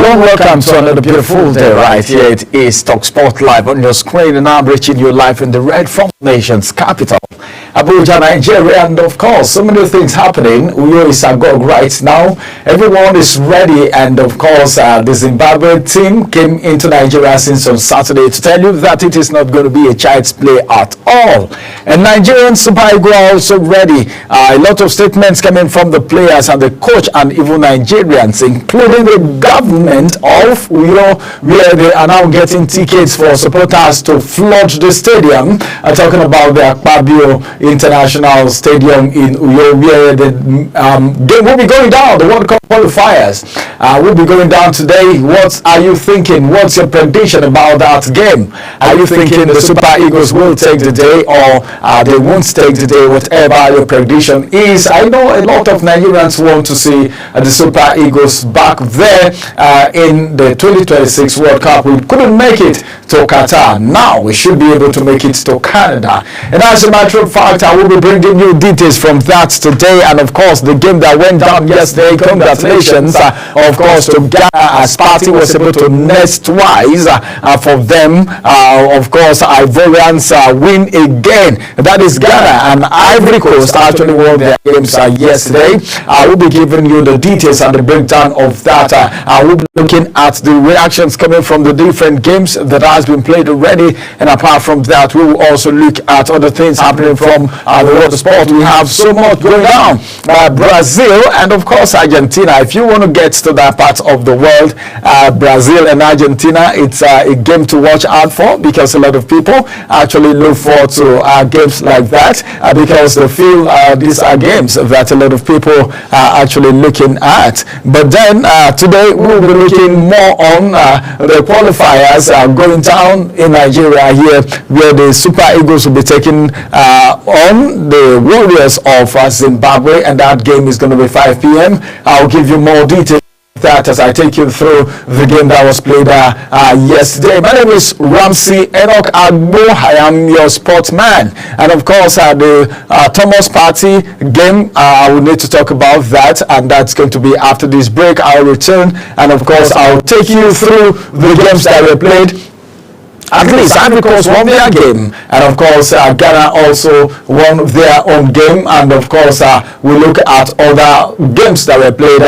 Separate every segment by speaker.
Speaker 1: warm welcome to another beautiful day right here. It is Talk Sport Live on your screen, and I'm reaching you live in the red from the nation's capital, Abuja, Nigeria. And of course, so many things happening. Uyo is agog right now. Everyone is ready, and of course, the Zimbabwe team came into Nigeria since on Saturday to tell you that it is not going to be a child's play at all. And Nigerian Super Eagles are also ready. A lot of statements coming from the players and the coach and even Nigerians, including the government of Uyo, where they are now getting tickets for supporters to flood the stadium. Talking about the Akpabio International Stadium in Uyo, where the game will be going down. The World Cup qualifiers will be going down today. What are you thinking? What's your prediction about that game? Are you thinking the Super Eagles will take the day, or they won't take the day? Whatever your prediction is, I know a lot of Nigerians want to see the Super Eagles back there in the 2026 World Cup. We couldn't make it to Qatar. Now we should be able to make it to Canada. And as a matter of fact, I will be bringing you details from that today. And of course, the game that went down yesterday, congratulations, of course, to Ghana, as Party was able to nest twice for them. Of course, Ivorians win again. That is Ghana, and Ivory Coast actually won their games yesterday. I will be giving you the details and the breakdown of that. I will be looking at the reactions coming from the different games that has been played already, and apart from that, we will also look at other things happening from the world of sport. We have so much going on. Brazil and of course Argentina. If you want to get to that part of the world, Brazil and Argentina, it's a game to watch out for, because a lot of people actually look forward to games like that because they feel these are games that a lot of people are actually looking at. But then today we'll be looking more on the qualifiers going down in Nigeria here, where the Super Eagles will be taking on the Warriors of Zimbabwe, and that game is going to be 5 p.m. I'll give you more details that as I take you through the game that was played yesterday. My name is Ramsey Enoch Agbo. I am your sportsman, and of course the Thomas Party game, I will need to talk about that, and that's going to be after this break. I'll return, and of course I'll take you through the games that were played. At least Ivory Coast won their game, and of course Ghana also won their own game, and of course we look at other games that were played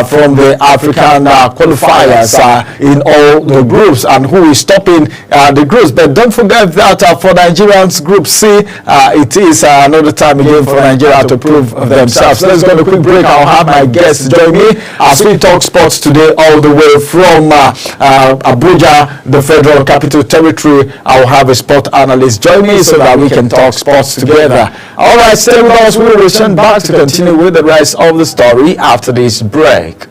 Speaker 1: from the African qualifiers in all the groups, and who is topping the groups. But don't forget that for Nigerians Group C, it is another time again for Nigeria to prove themselves. So let's go on a quick break. I'll have my guests join me as we talk sports today, all the way from Abuja, the Federal Capital Territory. I'll have a sport analyst join me so that we can talk sports together. All right, stay with us. We'll return back to continue with the rest of the story after this break.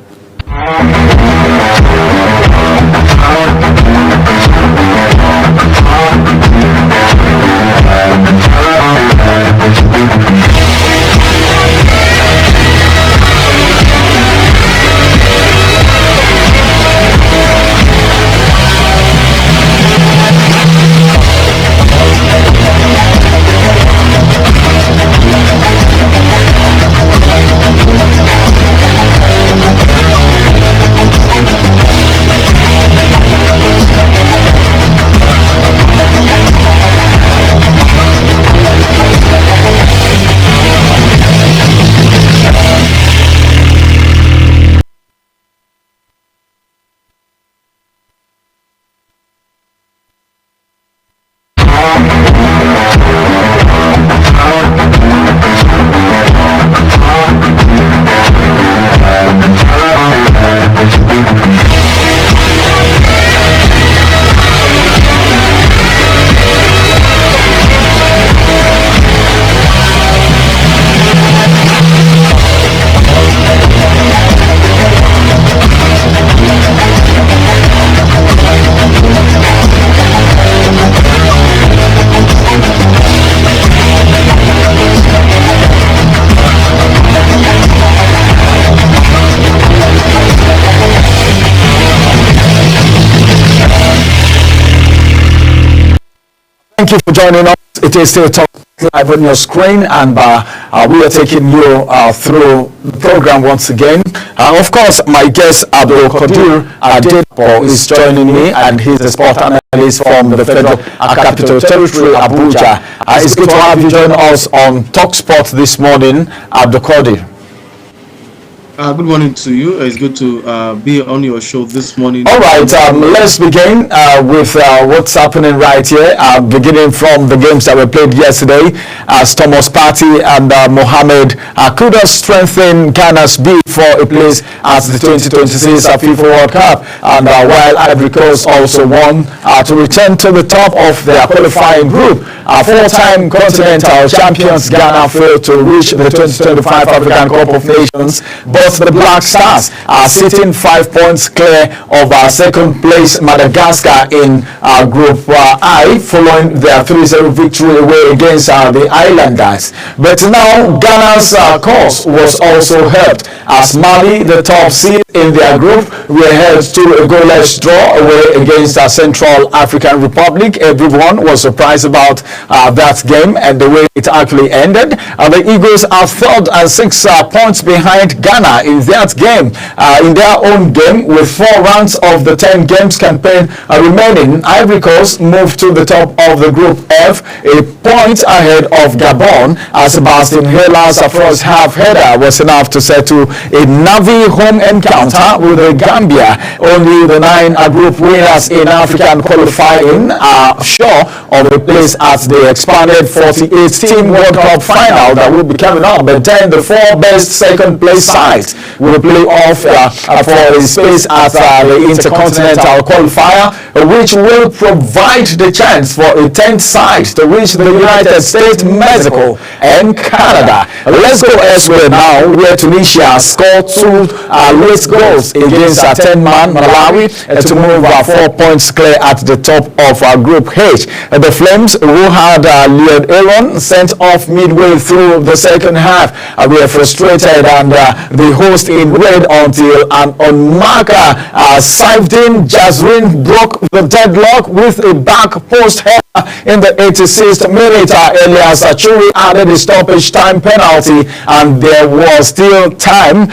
Speaker 1: Thank you for joining us. It is still Talk live on your screen, and we are taking you through the program once again. Of course, my guest Abdul Qadir Adepo is joining me, and he's a sport analyst from the Federal Capital Territory, Abuja. It's good to have you join us on Talk Sport this morning, Abdul Qadir.
Speaker 2: Good morning to you. It's good to be on your show this morning.
Speaker 1: All right, let's begin with what's happening right here. Beginning from the games that were played yesterday, as Thomas Partey and Mohamed Kudus strengthened Ghana's bid for a place at the 2026 FIFA World Cup. And while Ivory Coast also won to return to the top of their qualifying group, four-time continental champions Ghana failed to reach the 2025 African Cup of Nations. But the Black Stars are sitting 5 points clear of second place Madagascar in Group I, following their 3-0 victory away against the Islanders. But now Ghana's cause was also helped, as Mali, the top seed in their group, were held to a goalless draw away against Central African Republic. Everyone was surprised about that game and the way it actually ended. The Eagles are third and 6 points behind Ghana in that game. In their own game, with 4 rounds of the 10 games campaign remaining, Ivory Coast moved to the top of the Group F, a point ahead of Gabon, as Sebastian Heller's first half header was enough to settle a Navi home encounter with the Gambia. Only the 9 group winners in African qualifying are sure of a place at the expanded 48-team World Cup final that will be coming up. But then the 4 best second place sides will play off for a space at the Intercontinental Qualifier, which will provide the chance for a 10th side to reach the United States, Mexico, and Canada. Let's go elsewhere now, where Tunisia scored 2 late goals against 10-man Malawi to move 4 points clear at the top of Group H. The Flames, who had Leon Aaron sent off midway through the second half, were frustrated, and the host in red until an on-marker sived in. Jazrin broke the deadlock with a back post header in the 86th minute. Elias Achuri added a stoppage time penalty, and there was still time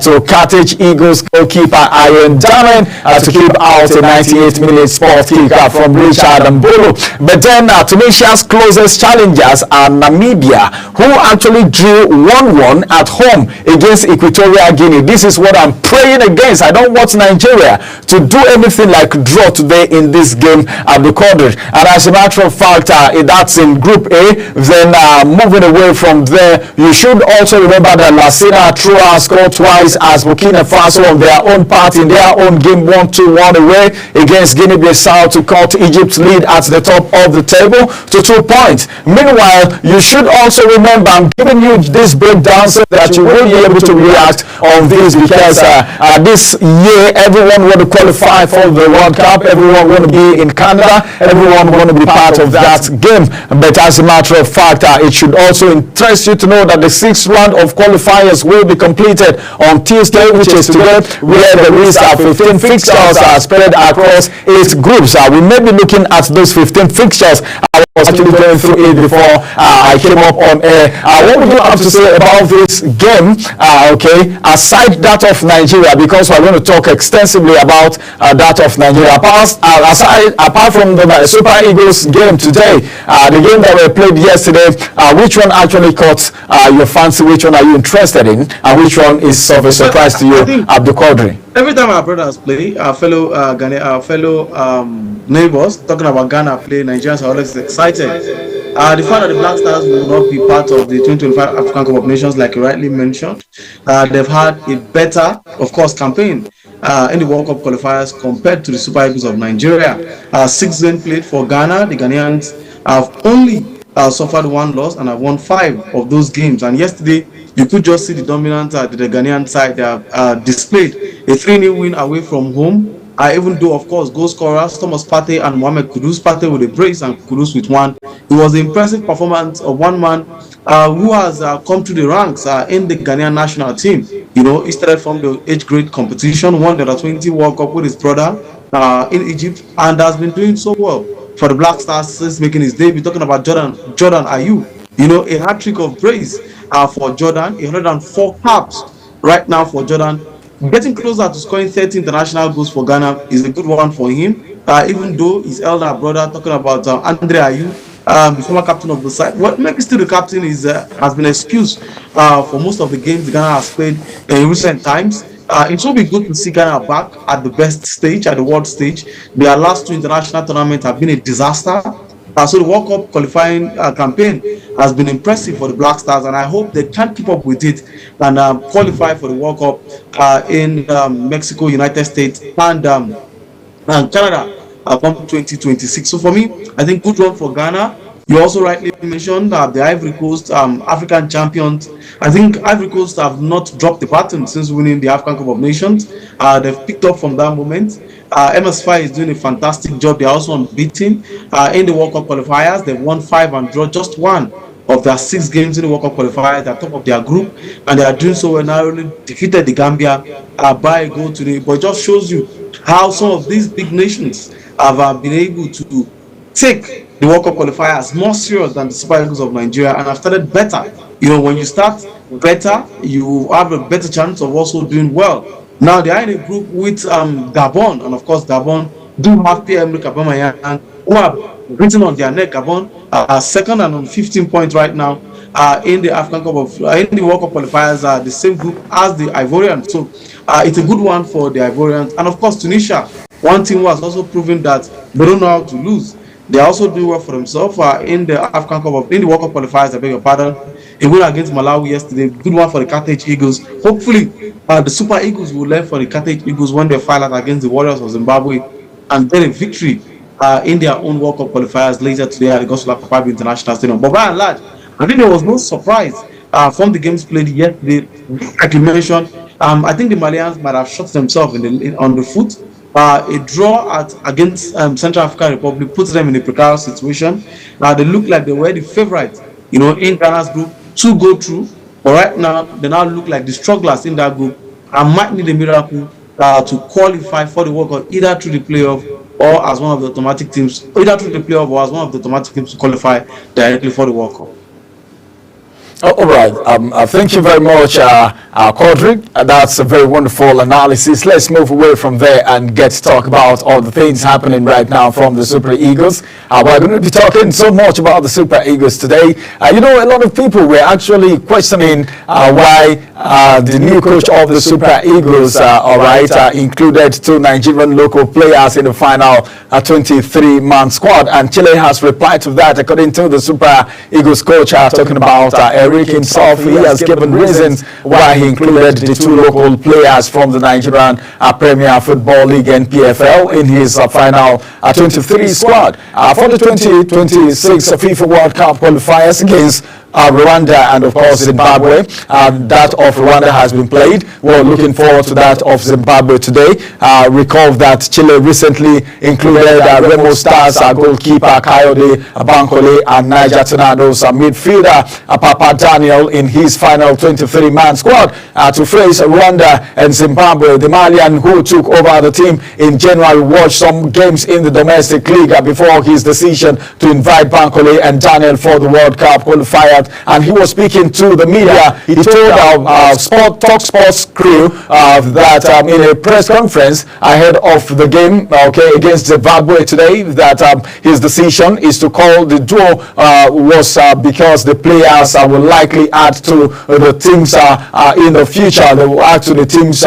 Speaker 1: to Carthage Eagles goalkeeper Iron Damen to keep out a 98-minute spot kick from Richard Mbolo. But then Tunisia's closest challengers are Namibia, who actually drew 1-1 at home against Equatorial Guinea. This is what I'm praying against. I don't want Nigeria to do anything like draw today in this game at the quarter. And as a matter of fact, that's in Group A. Then moving away from there, you should also remember that Lassina Troa scored twice as Burkina Faso on their own part in their own game 1-2-1 away against Guinea-Bissau to cut Egypt's lead at the top of the table to 2 points. Meanwhile, you should also remember, I'm giving you this breakdown so that you will be able to react on this, because this year everyone want to qualify for the World Cup, everyone want to be in Canada, everyone want to be part of that game. But as a matter of fact, it should also interest you to know that the 6th round of qualifiers will be completed on Tuesday, which is today, where there is 15 fixtures spread across 8 groups. We may be looking at those 15 fixtures. I was actually going through it before I came up on air. What would you have to say about this game, aside that of Nigeria, because we're going to talk extensively about that of Nigeria. Apart from the Super Eagles game today, the game that were played yesterday, which one actually caught your fancy? Which one are you interested in? And which one is of a surprise to you, Abdul Qadir?
Speaker 2: Every time our brothers play, our fellow neighbors talking about Ghana play, Nigerians are always excited. The fact that the Black Stars will not be part of the 2025 African Cup of Nations, like you rightly mentioned, they've had a better, of course, campaign in the World Cup qualifiers compared to the Super Eagles of Nigeria. 6 games played for Ghana. The Ghanaians have only suffered 1 loss and have won 5 of those games. And yesterday, you could just see the dominance the Ghanaian side. They have displayed a 3-0 win away from home. Even though, of course, goal scorers Thomas Partey and Mohamed Kudus, Partey with a brace and Kudus with 1. It was an impressive performance of one man who has come to the ranks in the Ghanaian national team. You know, he started from the age grade competition, won the Under-20 World Cup with his brother in Egypt, and has been doing so well for the Black Stars since making his debut. Talking about Jordan Ayew. A hat trick of praise for Jordan, 104 caps right now for Jordan. Getting closer to scoring 30 international goals for Ghana is a good one for him. Even though his elder brother, talking about Andre Ayew, the former captain of the side, what maybe still the captain has been excused for most of the games Ghana has played in recent times. It will be good to see Ghana back at the best stage, at the world stage. Their last two international tournaments have been a disaster. So the World Cup qualifying campaign has been impressive for the Black Stars, and I hope they can keep up with it and qualify for the World Cup in Mexico, United States, and Canada come 2026. So for me, I think good run for Ghana. You also rightly mentioned the Ivory Coast African champions. I think Ivory Coast have not dropped the pattern since winning the African Cup of Nations. They've picked up from that moment. MS5 is doing a fantastic job. They're also unbeaten in the World Cup qualifiers. They've won 5 and draw just 1 of their 6 games in the World Cup qualifiers. They're top of their group, and they are doing so well. Narrowly defeated the Gambia by a goal today. But it just shows you how some of these big nations have been able to take the World Cup qualifiers more serious than the Super Eagles of Nigeria and have started better. When you start better, you have a better chance of also doing well. Now they are in a group with Gabon, and of course Gabon do have Pierre-Emerick Aubameyang, who are written on their neck. Gabon are second and on 15 points right now in the African Cup of in the World Cup qualifiers, the same group as the Ivorians. So it's a good one for the Ivorians, and of course Tunisia, one team who has also proven that they don't know how to lose. They also do well for themselves in the African Cup in the World Cup qualifiers. I beg your pardon. A win against Malawi yesterday. Good one for the Carthage Eagles. Hopefully, the Super Eagles will learn for the Carthage Eagles when they fight out against the Warriors of Zimbabwe and get a victory in their own World Cup qualifiers later today at the Gospel Papabi International Stadium. But by and large, I think there was no surprise from the games played yesterday. Like you mentioned, I think the Malians might have shot themselves on the foot. A draw against Central African Republic puts them in a precarious situation. They look like they were the favourites, in Ghana's group to go through. But right now, they now look like the strugglers in that group and might need a miracle to qualify for the World Cup, either through the playoff or as one of the automatic teams, to qualify directly for the World Cup.
Speaker 1: All right. Thank you very much, Quadri. That's a very wonderful analysis. Let's move away from there and get to talk about all the things happening right now from the Super Eagles. We're going to be talking so much about the Super Eagles today. A lot of people were actually questioning why the new coach of the Super Eagles, included 2 Nigerian local players in the final 23-man squad. And Chile has replied to that, according to the Super Eagles coach, talking about Eric himself. He has given reasons why he included the 2 local players from the Nigerian Premier Football League NPFL in his final 23 squad for the 2026 FIFA World Cup qualifiers against Rwanda and of course Zimbabwe. That of Rwanda has been played. We're looking forward to that of Zimbabwe today. Recall that Chile recently included Remo Stars goalkeeper Kayode Bankole and Niger Tornadoes midfielder Papa Daniel in his final 23-man squad to face Rwanda and Zimbabwe. The Malian who took over the team in January watched some games in the domestic league before his decision to invite Bankole and Daniel for the World Cup qualifier. And he was speaking to the media. He told our Talk Sports crew that in a press conference ahead of the game against Zimbabwe today, that his decision is to call the duo was because the players will likely add to the teams in the future. They will add to the teams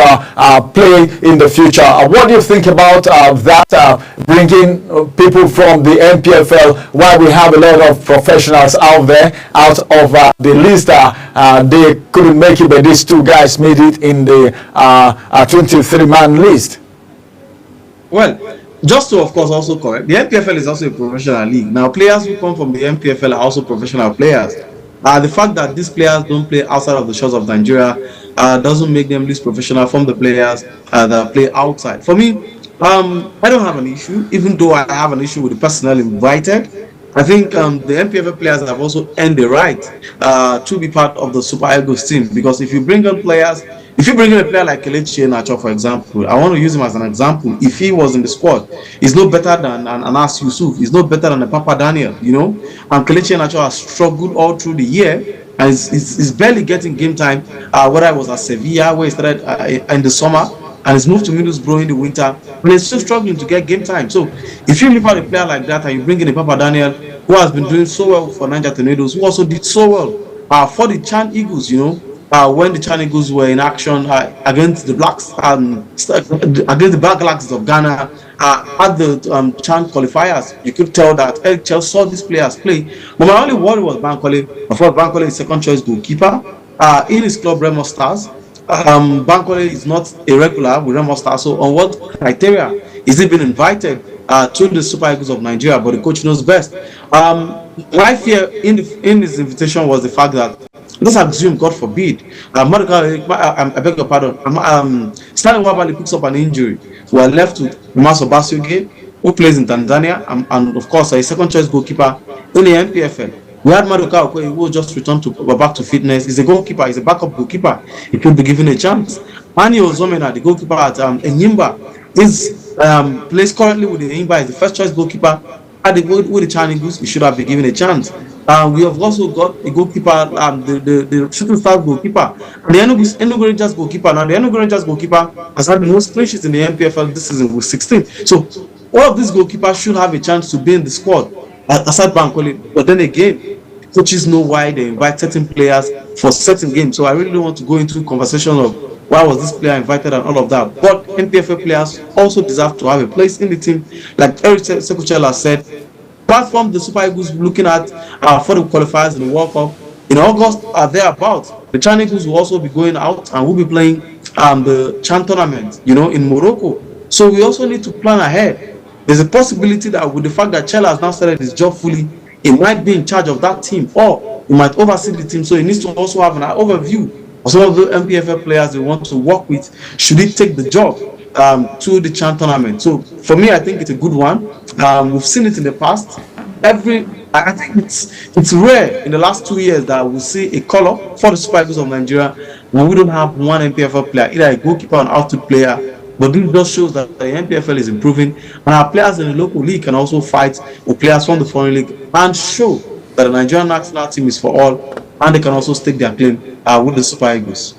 Speaker 1: play in the future. What do you think about that, bringing people from the NPFL, while we have a lot of professionals out there, out of the list, they couldn't make it, but these 2 guys made it in the 23-man list?
Speaker 2: Well, just to of course also correct, the NPFL is also a professional league. Now players who come from the NPFL are also professional players. The fact that these players don't play outside of the shores of Nigeria doesn't make them less professional from the players that play outside. For me, I don't have an issue, even though I have an issue with the personnel invited. I think the NPFL players have also earned the right to be part of the Super Eagles team, because if you bring on players If you bring in a player like Kelechi Iheanacho, for example, I want to use him as an example. If he was in the squad, he's no better than an Anas Yusuf. He's no better than a Papa Daniel, you know. And Kelechi Iheanacho has struggled all through the year and is barely getting game time. Whether it was at Sevilla, where he started in the summer, and he's moved to Middlesbrough in the winter, but he's still struggling to get game time. So if you leave out a player like that and you bring in a Papa Daniel, who has been doing so well for Niger Tornadoes, who also did so well for the Chan Eagles, you know, when the Chan Eagles were in action against the Blacks, against the Black Blacks of Ghana at the Chan qualifiers, you could tell that Eric Chelsea saw these players play. But my only worry was Bankole. Of course, Bankole is second choice goalkeeper in his club Remo Stars. Bankole is not a regular with Remo Stars. So on what criteria is he being invited to the Super Eagles of Nigeria? But the coach knows best. My fear in his invitation was the fact that, let's assume, God forbid, I beg your pardon, Stanley Wabali picks up an injury. We are left with Maso Basioge, who plays in Tanzania, and of course, a second choice goalkeeper in the NPFL. We had Maduka Okoye, who just returned back to fitness. He's a goalkeeper, he's a backup goalkeeper. He could be given a chance. Mani Ozomena, the goalkeeper at Enyimba, plays currently with the Enyimba, is the first choice goalkeeper. With the Chan Eagles, he should have been given a chance. We have also got a goalkeeper, the shooting star goalkeeper, the Enugu Rangers goalkeeper. Now, the Enugu Rangers goalkeeper has had the most clean sheets in the NPFL this season with 16. So, all of these goalkeepers should have a chance to be in the squad, aside Bankole. But then again, coaches know why they invite certain players for certain games. So, I really don't want to go into conversation of why was this player invited and all of that. But NPFL players also deserve to have a place in the team. Like Eric Sekuchela said, apart from the Super Eagles looking at for the qualifiers in the World Cup in August, thereabouts, the Chan Eagles will also be going out and will be playing the Chan tournament, you know, in Morocco. So we also need to plan ahead. There's a possibility that with the fact that Chela has now started his job fully, he might be in charge of that team, or he might oversee the team. So he needs to also have an overview of some of the MPFL players they want to work with. Should he take the job to the Chan tournament? So for me, I think it's a good one. We've seen it in the past. I think it's rare in the last 2 years that we see a call-up for the Super Eagles of Nigeria when we don't have one MPFL player, either a goalkeeper or an outfield player. But this just shows that the MPFL is improving, and our players in the local league can also fight with players from the foreign league and show that the Nigerian national team is for all, and they can also stake their claim with the Super Eagles.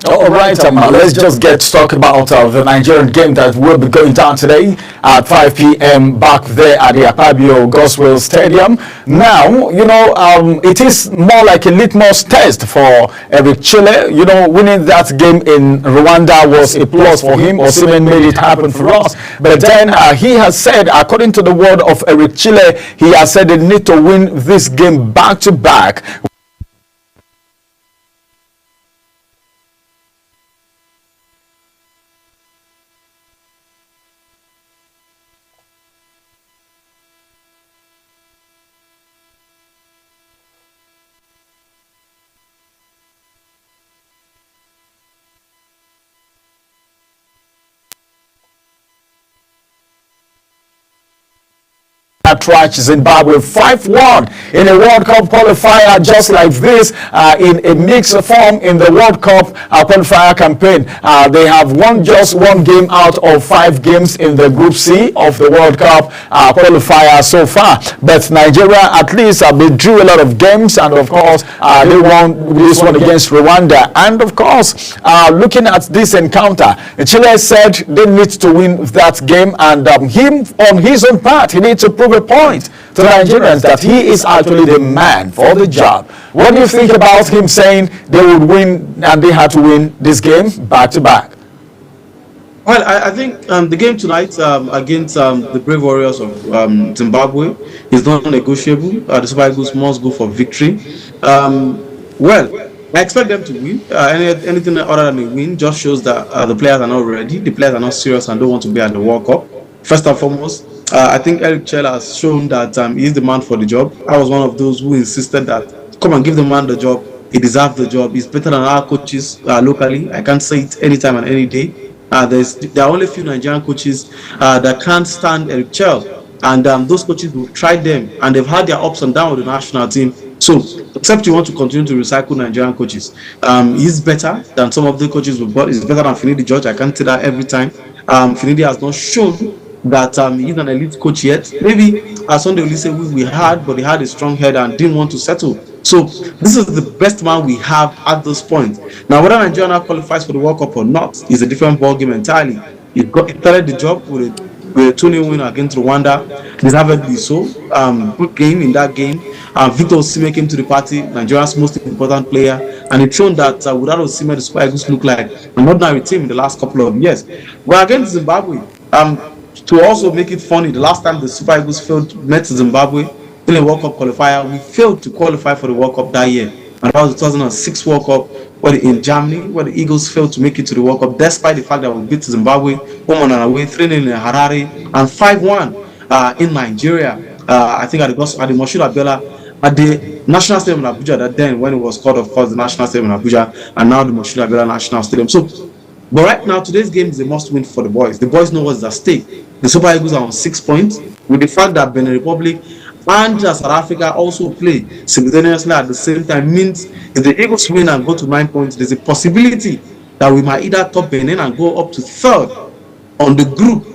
Speaker 1: All right, let's just get to talk about the Nigerian game that will be going down today at 5 p.m. back there at the Akpabio Goswell Stadium. Now, you know, it is more like a litmus test for Eric Chile. You know, winning that game in Rwanda was a plus for him. Osimhen made it happen for us. But then he has said, according to the word of Eric Chile, he has said they need to win this game back to back. Trash Zimbabwe 5-1 in a World Cup qualifier just like this in a mixed form in the World Cup qualifier campaign. They have won just one game out of 5 games in the Group C of the World Cup qualifier so far. But Nigeria at least they drew a lot of games, and of course they won this one against Rwanda. And of course, looking at this encounter, Chile said they need to win that game, and him on his own part, he needs to prove a point to the Nigerians that he is actually the man for the job. What do you think about him saying they would win and they had to win this game back to back?
Speaker 2: Well, I think the game tonight against the Brave Warriors of Zimbabwe is non-negotiable. The Super Eagles must go for victory. Well, I expect them to win. Anything other than a win just shows that the players are not ready, the players are not serious and don't want to be at the World Cup. First and foremost, I think Eric Chela has shown that he is the man for the job. I was one of those who insisted that, come and give the man the job. He deserves the job. He's better than our coaches locally. I can't say it anytime and any day. There are only a few Nigerian coaches that can't stand Eric Chela. And those coaches will try them. And they've had their ups and downs with the national team. So, except you want to continue to recycle Nigerian coaches, he's better than some of the coaches we've got. He's better than Finidi George. I can't say that every time. Finidi has not shown that he's an elite coach yet. Maybe Sunday Olise we had, but he had a strong head and didn't want to settle. So this is the best man we have at this point. Now, whether Nigeria now qualifies for the World Cup or not is a different ballgame entirely. He started the job with a 2-0 win against Rwanda, deservedly so. Good game in that game. Victor Osimhen came to the party, Nigeria's most important player, and it's shown that without Osimhen, the Super Eagles look like an ordinary team in the last couple of years. But against Zimbabwe, to also make it funny, the last time the Super Eagles met Zimbabwe in a World Cup qualifier, we failed to qualify for the World Cup that year. And that was the 2006 World Cup in Germany, where the Eagles failed to make it to the World Cup, despite the fact that we beat Zimbabwe home and away, 3-0 in Harare, and 5-1 in Nigeria. I think at the Moshood Abiola, at the National Stadium in Abuja, that then when it was called, of course, the National Stadium in Abuja, and now the Moshood Abiola National Stadium. So, but right now, today's game is a must-win for the boys. The boys know what's at stake. The Super Eagles are on 6 points, with the fact that Benin Republic and South Africa also play simultaneously at the same time. Means if the Eagles win and go to 9 points, there's a possibility that we might either top Benin and go up to third on the group,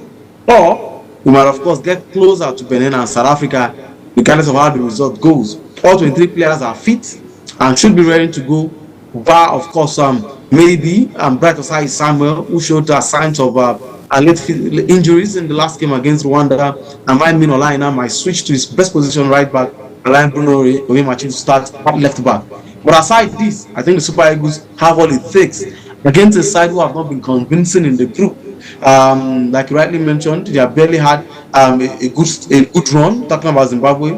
Speaker 2: or we might of course get closer to Benin and South Africa regardless of how the result goes. All 23 players are fit and should be ready to go, bar of course maybe Bright Osai Samuel, who showed signs of late injuries in the last game against Rwanda, and Ryan Olaina might switch to his best position right back, allowing Bruno Oyemachi to start at left back. But aside this, I think the Super Eagles have all it takes against a side who have not been convincing in the group. Like you rightly mentioned, they have barely had a good run, talking about Zimbabwe,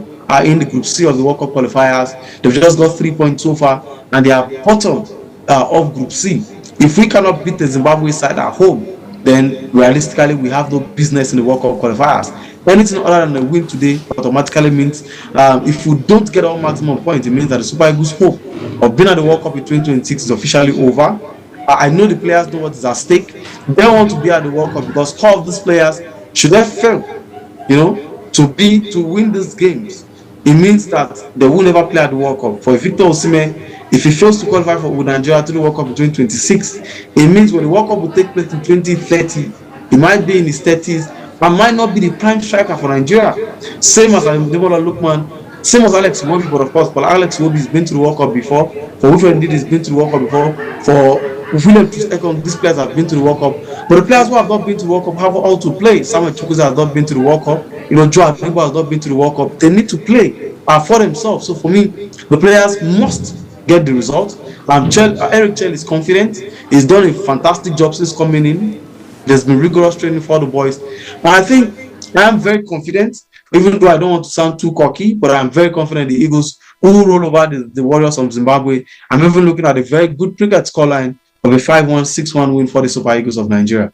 Speaker 2: in the Group C of the World Cup qualifiers. They've just got 3 points so far, and they are bottom of Group C. If we cannot beat the Zimbabwe side at home, then realistically we have no business in the World Cup qualifiers. Anything other than a win today automatically means if we don't get our maximum points, it means that the Super Eagles' hope of being at the World Cup in 2026 is officially over. I know the players know what is at stake. They want to be at the World Cup because all of these players, should they fail, to win these games, it means that they will never play at the World Cup. For Victor Osimhen, if he fails to qualify for Nigeria to the World Cup in 2026, it means when the World Cup will take place in 2030, he might be in his 30s and might not be the prime striker for Nigeria. Same as Demola Lookman, same as Alex Iwobi, but of course, Alex Iwobi has been to the World Cup before. For Wilfred Ndidi has been to the World Cup before. For William Troost-Ekong, these players have been to the World Cup. But the players who have not been to the World Cup have all to play. Samuel Chukwueze has not been to the World Cup. Joe Adegbo has not been to the World Cup. They need to play for themselves. So for me, the players must get the result. Eric Chell is confident. He's done a fantastic job since coming in. There's been rigorous training for the boys. And I think I am very confident, even though I don't want to sound too cocky, but I'm very confident the Eagles will roll over the Warriors from Zimbabwe. I'm even looking at a very good cricket scoreline of a 5-1, 6-1 win for the Super Eagles of Nigeria.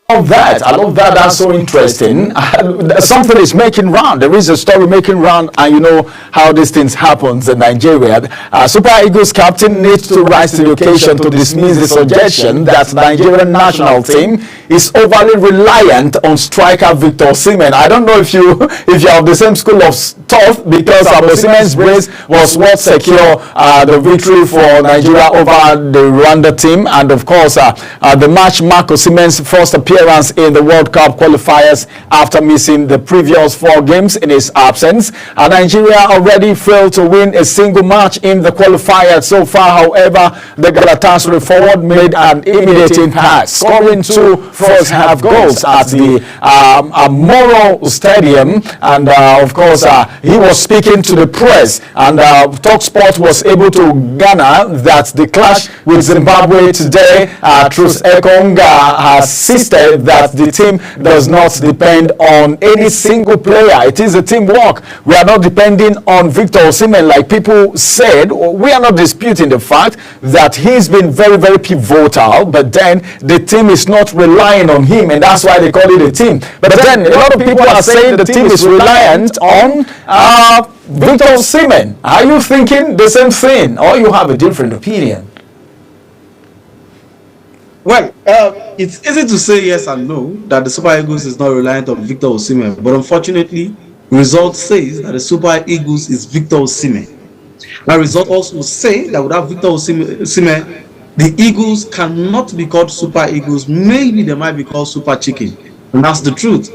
Speaker 1: I love that. That's so interesting. Something is making round. There is a story making round, and you know how these things happen in Nigeria. Super Eagles captain needs to rise to the occasion to dismiss the suggestion that Nigerian national team is overly reliant on striker Victor Osimhen. I don't know if you are of the same school of thought, because Osimhen's brace was what secured the victory for Nigeria over the Rwanda team, and of course the match marked Osimhen's first appearance in the World Cup qualifiers after missing the previous 4 games in his absence. Nigeria already failed to win a single match in the qualifiers so far. However, the Galatasaray forward made an immediate impact, scoring 2 first-half goals at the Moro Stadium. And of course, he was speaking to the press, and TalkSport was able to garner that the clash with Zimbabwe today, Troost-Ekong has insisted that the team does not depend on any single player. It is a teamwork. We are not depending on Victor Osimhen like people said. We are not disputing the fact that he's been very, very pivotal, but then the team is not relying on him, and that's why they call it a team. But then a lot of people are saying the team is reliant on Victor Osimhen. Are you thinking the same thing, or you have a different opinion?
Speaker 2: Well, it's easy to say yes and no, that the Super Eagles is not reliant on Victor Osimhen, but unfortunately, result says that the Super Eagles is Victor Osimhen. My result also say that without Victor Osimhen, the Eagles cannot be called Super Eagles. Maybe they might be called Super Chicken. And that's the truth.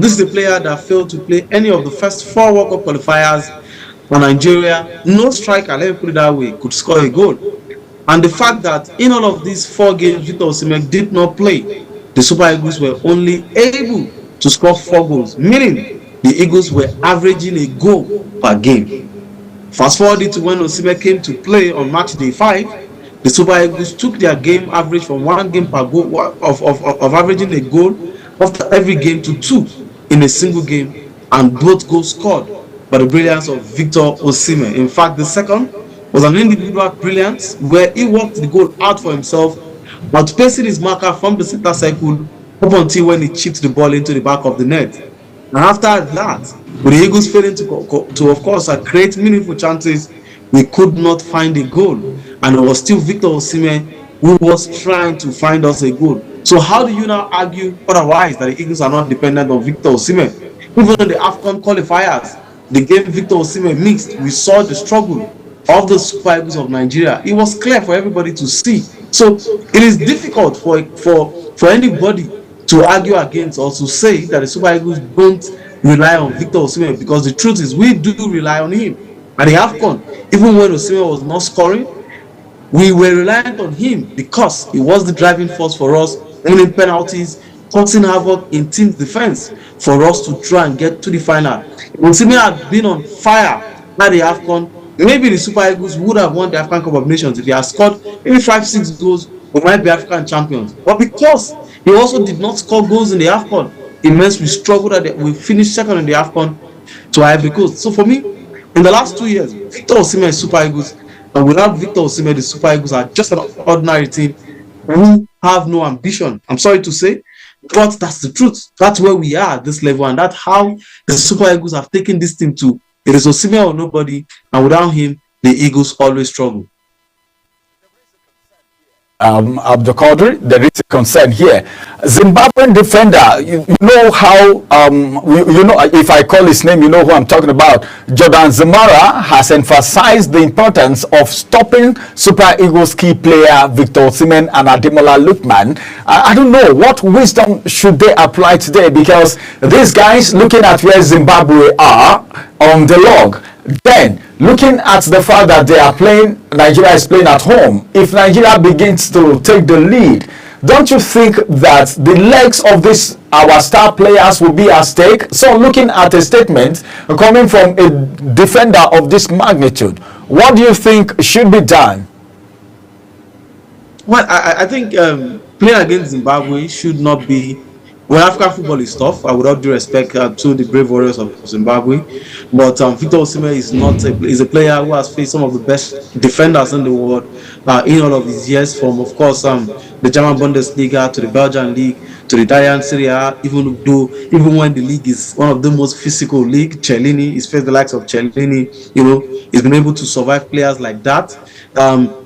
Speaker 2: This is a player that failed to play any of the first 4 World Cup qualifiers for Nigeria. No striker, let me put it that way, could score a goal. And the fact that in all of these 4 games, Victor Osimhen did not play, the Super Eagles were only able to score 4 goals, meaning the Eagles were averaging a goal per game. Fast forward to when Osimhen came to play on match day 5, the Super Eagles took their game average from 1 game per goal of averaging a goal after every game to 2 in a single game, and both goals scored by the brilliance of Victor Osimhen. In fact, the second was an individual brilliance where he worked the goal out for himself, outpacing his marker from the center circle up until when he chipped the ball into the back of the net. And after that, with the Eagles failing to of course, create meaningful chances, we could not find a goal. And it was still Victor Osimhen who was trying to find us a goal. So how do you now argue otherwise that the Eagles are not dependent on Victor Osimhen? Even in the AFCON qualifiers, the game Victor Osimhen mixed, we saw the struggle of the Super Eagles of Nigeria. It was clear for everybody to see. So it is difficult for anybody to argue against or to say that the Super Eagles don't rely on Victor Osimhen, because the truth is we do rely on him. And the AFCON, even when Osimhen was not scoring, we were reliant on him because he was the driving force for us, winning penalties, causing havoc in team defense for us to try and get to the final. If Osimhen had been on fire at the AFCON, maybe the Super Eagles would have won the African Cup of Nations. If he had scored maybe 5-6 goals, we might be African champions. But because he also did not score goals in the AFCON, it means we struggled we finished second in the AFCON to Ivory Coast. So for me, in the last 2 years, Victor Osimhen is Super Eagles, and without Victor Osimhen, the Super Eagles are just an ordinary team who have no ambition. I'm sorry to say, but that's the truth. That's where we are at this level, and that's how the Super Eagles have taken this team to. It is Osimhen or nobody, and without him, the Eagles always struggle.
Speaker 1: Abdul Qadir, there is a concern here. Zimbabwean defender, you know how, you know, if I call his name, you know who I'm talking about. Jordan Zamora has emphasized the importance of stopping Super Eagles key player Victor Osimhen and Ademola Lookman. I don't know, what wisdom should they apply today? Because these guys, looking at where Zimbabwe are on the log, then looking at the fact that they are playing, Nigeria is playing at home, if Nigeria begins to take the lead, don't you think that the legs of this our star players will be at stake? So looking at a statement coming from a defender of this magnitude, what do you think should be done?
Speaker 2: Well, I think playing against Zimbabwe should not be. Well, African football is tough. I would all due respect to the brave warriors of Zimbabwe, but Victor Osimhen is a player who has faced some of the best defenders in the world in all of his years, from of course the German Bundesliga to the Belgian league to the Italian Serie A. Even when the league is one of the most physical league, Cellini, he's faced the likes of Cellini. You know, he's been able to survive players like that.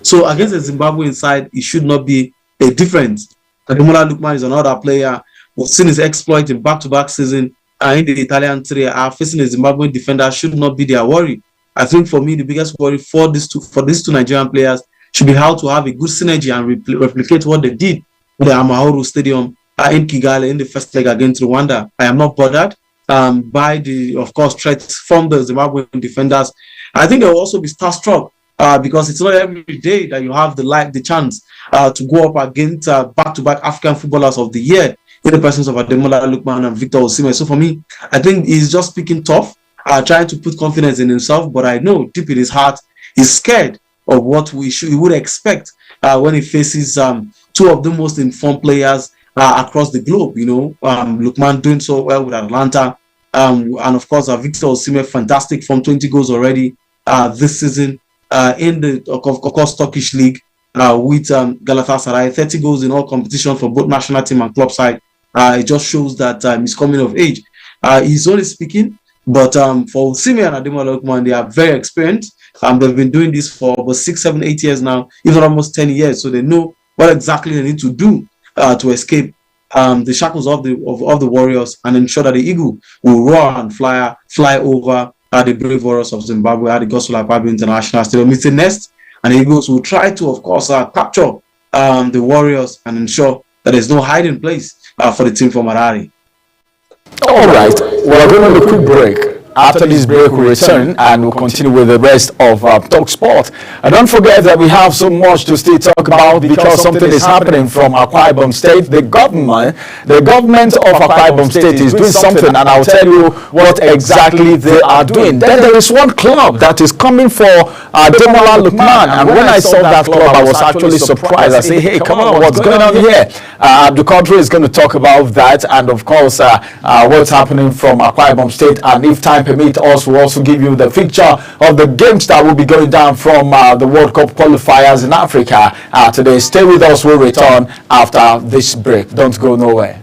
Speaker 2: So against the Zimbabwean side, it should not be a difference. Ademola Lookman is another player. We've seen his exploit in back-to-back season in the Italian Serie A. Facing a Zimbabwean defender should not be their worry. I think for me, the biggest worry for these two Nigerian players should be how to have a good synergy and replicate what they did with the Amahoro Stadium in Kigali in the first leg against Rwanda. I am not bothered by the, of course, threats from the Zimbabwean defenders. I think they will also be starstruck because it's not every day that you have the chance to go up against back-to-back African footballers of the year, in the presence of Ademola Lookman and Victor Osimhen. So for me, I think he's just speaking tough, trying to put confidence in himself. But I know deep in his heart, he's scared of what he would expect when he faces two of the most informed players across the globe. You know, Lookman doing so well with Atlanta, and of course Victor Osimhen, fantastic from 20 goals already this season in the of course Turkish league with Galatasaray, 30 goals in all competition for both national team and club side. It just shows that he's coming of age. He's only speaking, but for Osimhen and Ademola Lookman, they are very experienced. They've been doing this for about 6, 7, 8 years now, even almost 10 years. So they know what exactly they need to do to escape the shackles of the warriors and ensure that the eagle will roar and fly over the brave warriors of Zimbabwe at the Gospel Akpabio International Stadium. It's a nest, and the Eagles will try to, of course, capture the warriors and ensure that there's no hiding place for the team from Harare.
Speaker 1: All right, we're going to a quick break. After this break, we'll return and we'll continue with the rest of Talk Sport. And don't forget that we have so much to still talk about because something is happening from Akwa Ibom State. The government of Akwa Ibom State is doing something, and I'll tell you what exactly they are doing. Then there is one club that is coming for Demola Lukman, and when I saw that club, I was actually surprised. I say, hey, come on, what's going on here? Abdul Qadri is going to talk about that, and of course, what's happening from Akwa Ibom State, and if time permit us, will also give you the picture of the games that will be going down from the World Cup qualifiers in Africa today. Stay with us. We'll return after this break. Don't go nowhere.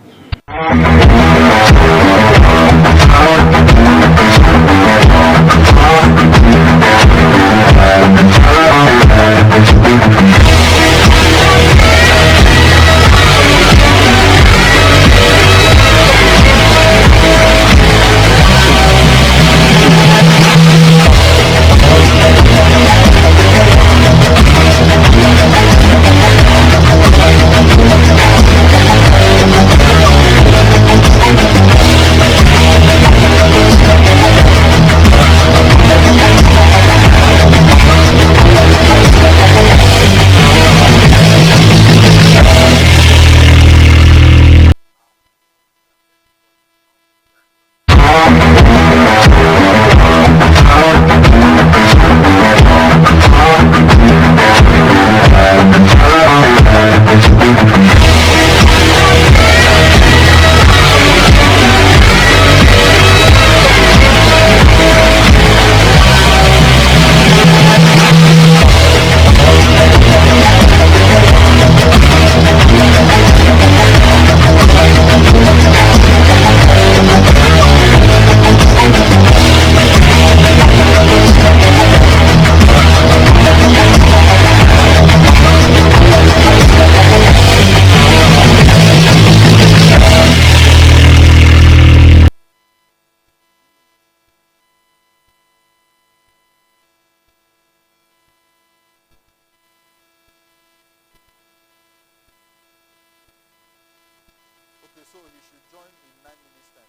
Speaker 1: So you should join in 9 minutes time.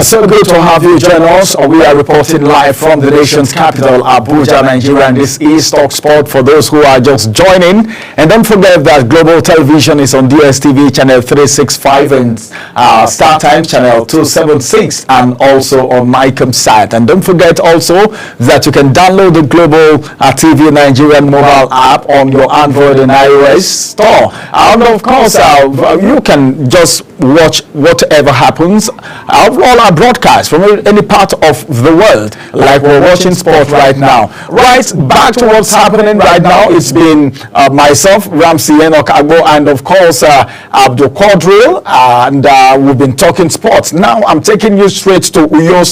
Speaker 1: So good to have you join us. We are reporting live from the nation's capital, Abuja, Nigeria, and this is Talk Sport for those who are just joining. And don't forget that Global Television is on DSTV channel 365 and Star Time channel 276 and also on MyComSat. And don't forget also that you can download the Global TV Nigerian mobile app on your Android and iOS store. And of course, you can just watch whatever happens. All our broadcasts from any part of the world, like we're watching sport right now. Right, back to what's happening right now. It's been myself, Ramsey Enoch Agbo, and of course Abdul Qadri, and we've been talking sports. Now I'm taking you straight to Uyo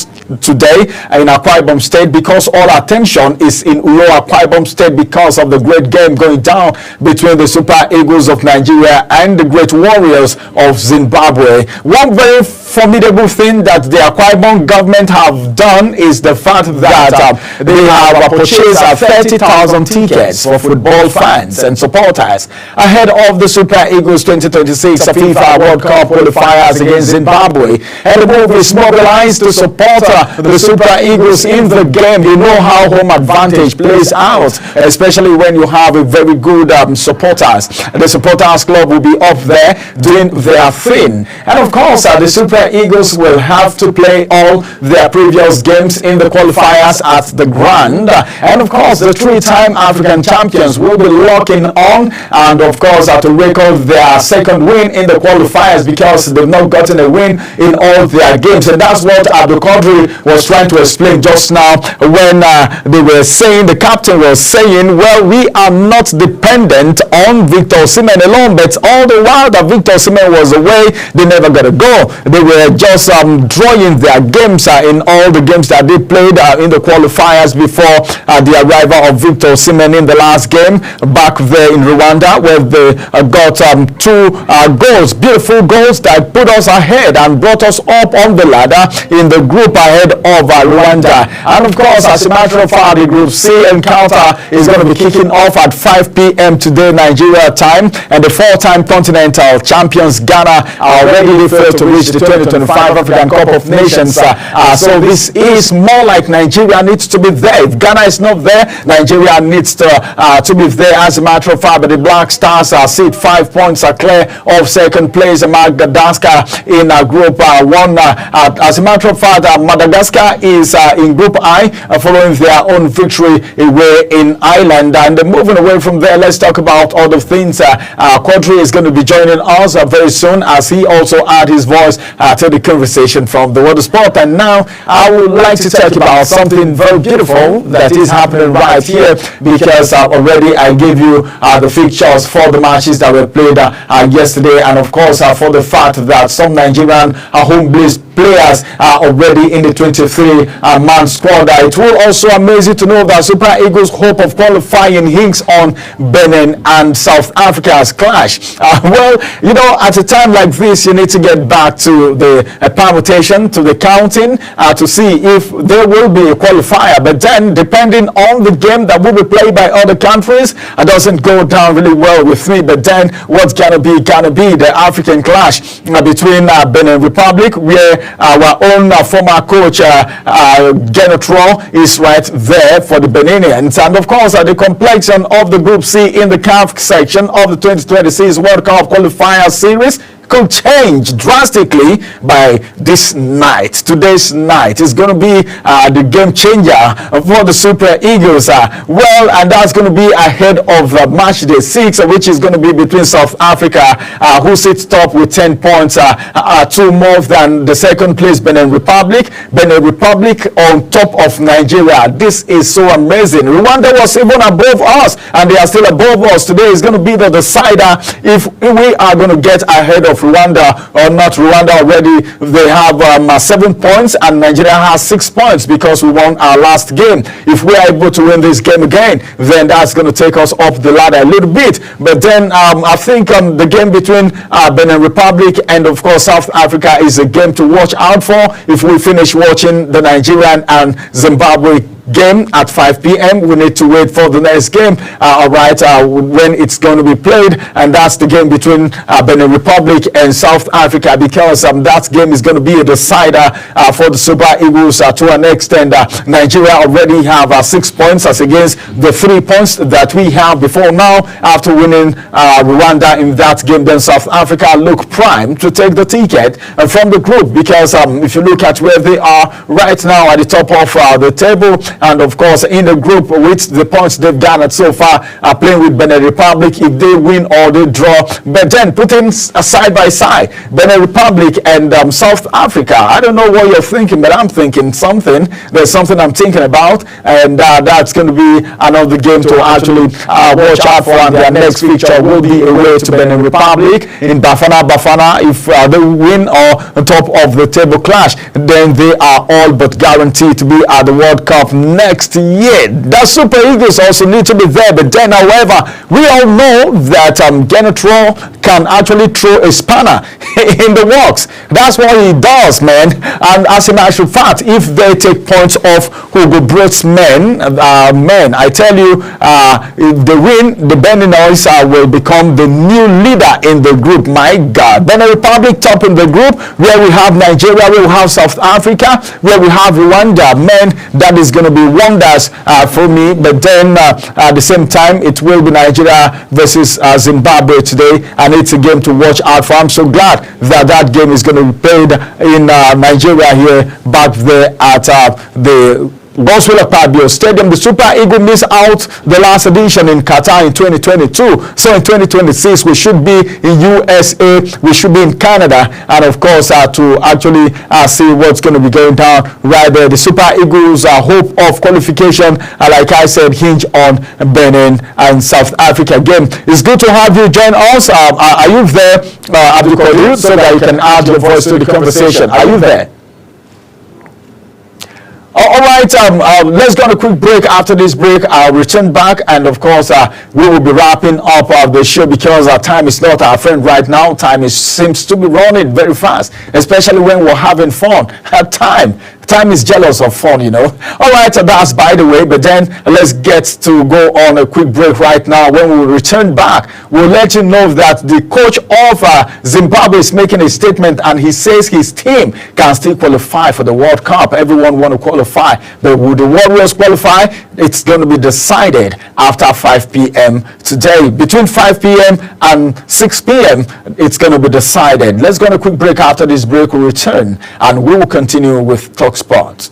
Speaker 1: today in Akwa Ibom State because all attention is in Uyo, Akwa Ibom State because of the great game going down between the Super Eagles of Nigeria and the Great Warriors of Zimbabwe. One very formidable thing that the Akwa Ibom government have done is the fact that they have purchased 30,000 tickets for football fans and supporters ahead of the Super Eagles 2026 FIFA World Cup qualifiers against Zimbabwe. And the move is mobilized to support the Super Eagles in the game. You know how home advantage plays out, especially when you have a very good supporters. The supporters club will be up there doing their thing. And of course, the Super Eagles will have to to play all their previous games in the qualifiers at the Grand. And of course, the three-time African champions will be locking on, and of course, to record their second win in the qualifiers, because they've not gotten a win in all their games. And that's what Abdul Qadri was trying to explain just now when they were saying, the captain was saying, well, we are not dependent on Victor Osimhen alone, but all the while that Victor Osimhen was away, they never got a goal. They were just drawing their games in all the games that they played in the qualifiers before the arrival of Victor Osimhen in the last game back there in Rwanda, where they got two goals, beautiful goals that put us ahead and brought us up on the ladder in the group ahead of Rwanda. And of course, as a matter of fact, the Group C encounter is going to be kicking off at 5 p.m. today, Nigeria time, and the four-time continental champions Ghana are already first to reach the 2025 African Cup of Nations. So this is more like Nigeria needs to be there. If Ghana is not there, Nigeria needs to be there. As a matter of fact, but the Black Stars sit 5 points clear of second place, Madagascar in Group 1. As a matter of fact, Madagascar is in Group I, following their own victory away in Ireland. And moving away from there, let's talk about other things. Quadri is going to be joining us very soon, as he also add his voice to the conversation from the world of sport. And now I would like to talk about something very beautiful that is happening right here, because already I gave you the fixtures for the matches that were played yesterday, and of course for the fact that some Nigerian home-based players are already in the 23-man squad. It will also amaze you to know that Super Eagles' hope of qualifying hinges on Benin and South Africa's clash. Well, you know, at a time like this, you need to get back to the permutation, to the counting, to see if there will be a qualifier. But then, depending on the game that will be played by other countries, it doesn't go down really well with me. But then, what's gonna be the African clash between Benin Republic, where our own former coach Genotro is right there for the Beninians, and of course the complexion of the Group C in the CAF section of the 2026 World Cup qualifier series could change drastically by this night. Today's night is going to be the game changer for the Super Eagles. Well, and that's going to be ahead of match day 6, which is going to be between South Africa, who sits top with 10 points, 2 more than the second place Benin Republic. Benin Republic on top of Nigeria. This is so amazing. Rwanda was even above us, and they are still above us. Today is going to be the decider if we are going to get ahead of Rwanda or not. Rwanda already, they have 7 points, and Nigeria has 6 points because we won our last game. If we are able to win this game again, then that's going to take us up the ladder a little bit. But then I think the game between Benin Republic and of course South Africa is a game to watch out for if we finish watching the Nigerian and Zimbabwe game at 5 p.m. We need to wait for the next game, when it's going to be played, and that's the game between Benin Republic and South Africa, because that game is going to be a decider for the Super Eagles to an extent. Nigeria already have 6 points as against the 3 points that we have before now after winning Rwanda in that game. Then South Africa look primed to take the ticket from the group, because if you look at where they are right now at the top of the table, and of course in the group with the points they've garnered so far, playing with Benin Republic, if they win or they draw. But then putting side by side Benin Republic and South Africa, I don't know what you're thinking, but I'm thinking something. There's something I'm thinking about, and that's going to be another game to actually watch out for. And their next fixture will be away to Benin Republic in Bafana. If they win or on top of the table clash, then they are all but guaranteed to be at the World Cup next year. The Super Eagles also need to be there. But then, however, we all know that Genotro can actually throw a spanner in the works. That's what he does, man. And as a matter of fact, if they take points off Hugo Broth's men, I tell you, if they win, the Beninois will become the new leader in the group. My God. Benin Republic top in the group, where we have Nigeria, where we have South Africa, where we have Rwanda. Man, that is going to be wonders for me. But then at the same time, it will be Nigeria versus Zimbabwe today, and it's a game to watch out for. I'm so glad that game is going to be played in Nigeria here, back there at the Godswill Akpabio Stadium. The Super Eagles missed out the last edition in Qatar in 2022. So in 2026, we should be in USA, we should be in Canada, and of course to actually see what's going to be going down right there. The Super Eagles' hope of qualification, like I said, hinge on Benin and South Africa game. It's good to have you join us. Are you there, Abdul Qadir, so that you can add your voice to the conversation? Are you there? All right, let's go on a quick break. After this break, I'll return back, and of course, we will be wrapping up the show because our time is not our friend right now. Time seems to be running very fast, especially when we're having fun. Time is jealous of fun, you know. All right, that's by the way, but then let's get to go on a quick break right now. When we return back, we'll let you know that the coach of Zimbabwe is making a statement, and he says his team can still qualify for the World Cup. Everyone want to qualify, but will the Warriors qualify? It's going to be decided after 5 p.m. today. Between 5 p.m. and 6 p.m., it's going to be decided. Let's go on a quick break. After this break, we'll return, and we will continue with Talk Sport.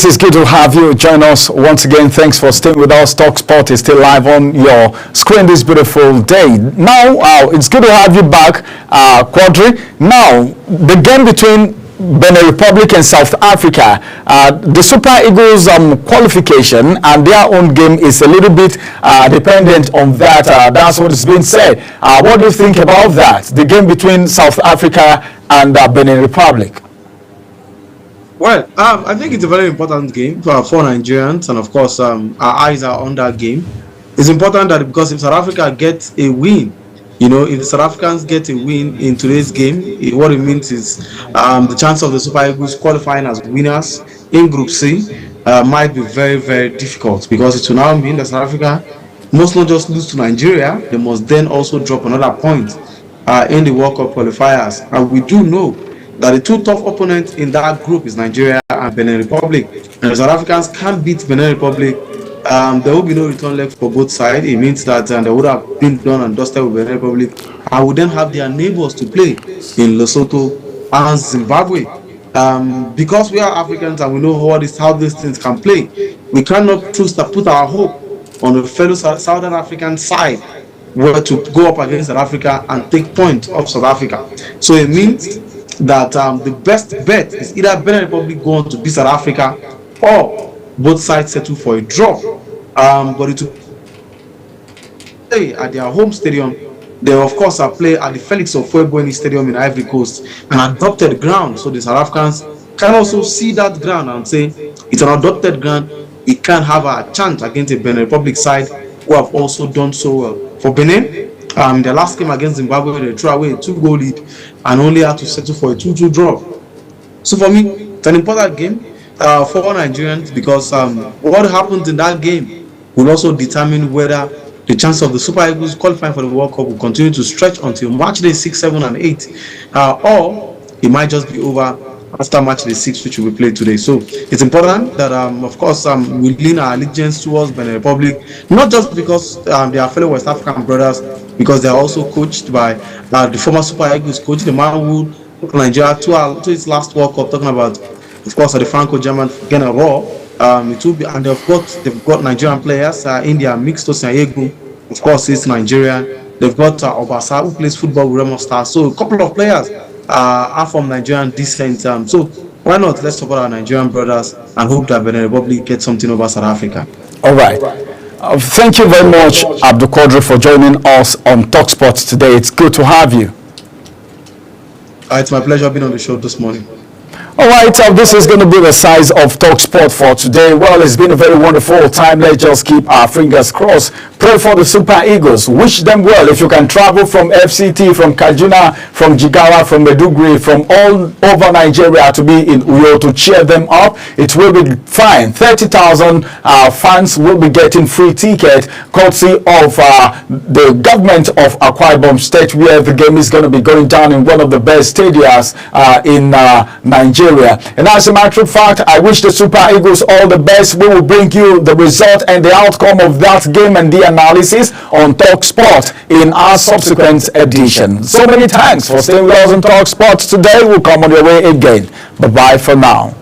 Speaker 1: It's good to have you join us once again. Thanks for staying with us. Talk Sport is still live on your screen this beautiful day. Now, it's good to have you back, Quadri. Now, the game between Benin Republic and South Africa. The Super Eagles qualification and their own game is a little bit dependent on that. That's what is being said. What do you think about that? The game between South Africa and Benin Republic.
Speaker 2: Well, I think it's a very important game for Nigerians, and of course, our eyes are on that game. It's important that because if South Africa gets a win, you know, if the South Africans get a win in today's game, what it means is the chance of the Super Eagles qualifying as winners in Group C might be very, very difficult, because it will now mean that South Africa must not just lose to Nigeria, they must then also drop another point in the World Cup qualifiers. And we do know that the two tough opponents in that group is Nigeria and Benin Republic. And if South Africans can't beat Benin Republic, there will be no return leg for both sides. It means that they would have been done and dusted with Benin Republic, and would then have their neighbors to play in Lesotho and Zimbabwe. Because we are Africans and we know how these things can play, we cannot choose to put our hope on the fellow Southern African side where to go up against South Africa and take point of South Africa. So it means that the best bet is either Benin Republic go on to beat South Africa, or both sides settle for a draw. But it will play at their home stadium. They of course are play at the Felix Ofuebweni Stadium in Ivory Coast, an adopted ground. So the South Africans can also see that ground and say it's an adopted ground. We can have a chance against a Benin Republic side who have also done so well. For Benin, the last game against Zimbabwe, they threw away a 2-goal lead and only had to settle for a 2-2 draw. So for me, it's an important game for Nigerians, because what happens in that game will also determine whether the chance of the Super Eagles qualifying for the World Cup will continue to stretch until match day 6, 7, and 8, or it might just be over after match day 6, which will be played today. So it's important that, of course, we lean our allegiance towards Benin Republic, not just because they are fellow West African brothers, because they are also coached by the former Super Eagles coach, the man who took Nigeria to its last World Cup, talking about, of course, the Franco-German Ghana Raw. It will be, and they've got Nigerian players in their mixed Osianyegu, of course, it's Nigeria. They've got Obasa, who plays football with Remo Stars. So a couple of players are from Nigerian descent. So why not? Let's support our Nigerian brothers and hope that Benin Republic gets something over South Africa.
Speaker 1: All right. Thank you very much, Abdul Quadri, for joining us on TalkSport today. It's good to have you.
Speaker 2: It's my pleasure being on the show this morning.
Speaker 1: All right, this is going to be the size of TalkSport for today. Well, it's been a very wonderful time. Let's just keep our fingers crossed. Pray for the Super Eagles. Wish them well. If you can travel from FCT, from Kaduna, from Jigawa, from Maiduguri, from all over Nigeria to be in Uyo to cheer them up, it will be fine. 30,000 fans will be getting free ticket courtesy of the government of Akwa Ibom State, where the game is going to be going down in one of the best stadiums in Nigeria. And as a matter of fact, I wish the Super Eagles all the best. We will bring you the result and the outcome of that game and the analysis on TalkSport in our subsequent edition. So many thanks for staying with us on TalkSport today. We'll come on your way again. Bye-bye for now.